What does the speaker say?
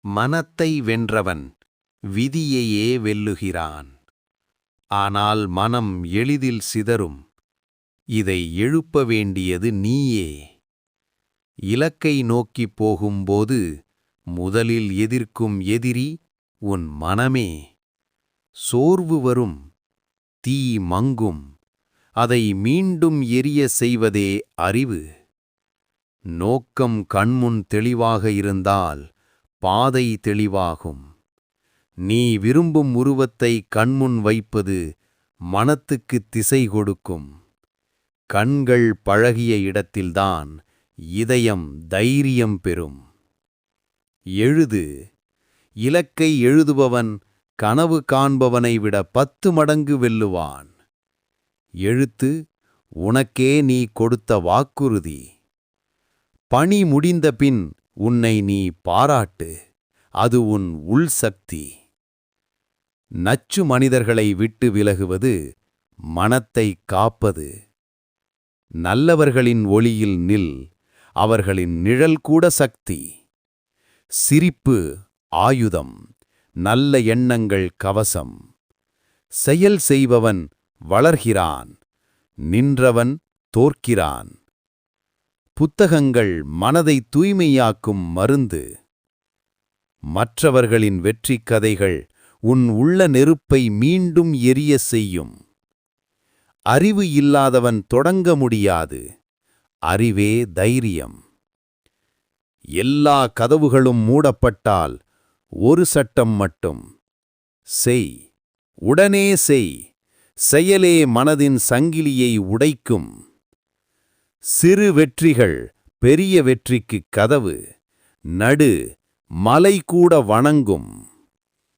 மனத்தை வென்றவன் விதியையே வெல்லுகிறான். ஆனால் மனம் எளிதில் சிதறும். இதை எழுப்ப வேண்டியது நீயே. இலக்கை நோக்கிப் போகும்போது முதலில் எதிர்க்கும் எதிரி உன் மனமே. சோர்வு வரும், தீ மங்கும், அதை மீண்டும் எரிய செய்வதே அறிவு. நோக்கம் கண்முன் தெளிவாக இருந்தால் பாதை தெளிவாகும். நீ விரும்பும் உருவத்தை கண்முன் வைப்பது மனத்துக்கு திசை கொடுக்கும். கண்கள் பழகிய இடத்தில்தான் இதயம் தைரியம் பெறும். எழுது. இலக்கை எழுதுபவன் கனவு காண்பவனை விட 10 மடங்கு வெல்லுவான். எழுத்து உனக்கே நீ கொடுத்த வாக்குறுதி. பணி முடிந்த பின் உன்னை நீ பாராட்டு. அது உன் உள்சக்தி. நச்சு மனிதர்களை விட்டு விலகுவது மனத்தை காப்பது. நல்லவர்களின் ஒளியில் நில், அவர்களின் நிழல் கூட சக்தி. சிரிப்பு ஆயுதம், நல்ல எண்ணங்கள் கவசம். செயல் செய்பவன் வளர்கிறான், நின்றவன் தோற்கிறான். புத்தகங்கள் மனதை தூய்மையாக்கும் மருந்து. மற்றவர்களின் வெற்றிக் கதைகள் உன் உள்ள நெருப்பை மீண்டும் எரிய செய்யும். அறிவு இல்லாதவன் தொடங்க முடியாது. அறிவே தைரியம். எல்லா கதவுகளும் மூடப்பட்டால் ஒரு சட்டம் மட்டும். செய், உடனே செய். செயலே மனதின் சங்கிலியை உடைக்கும். சிறு வெற்றிகள் பெரிய வெற்றிக்குக் கதவு. நடு, மலை கூட வணங்கும்.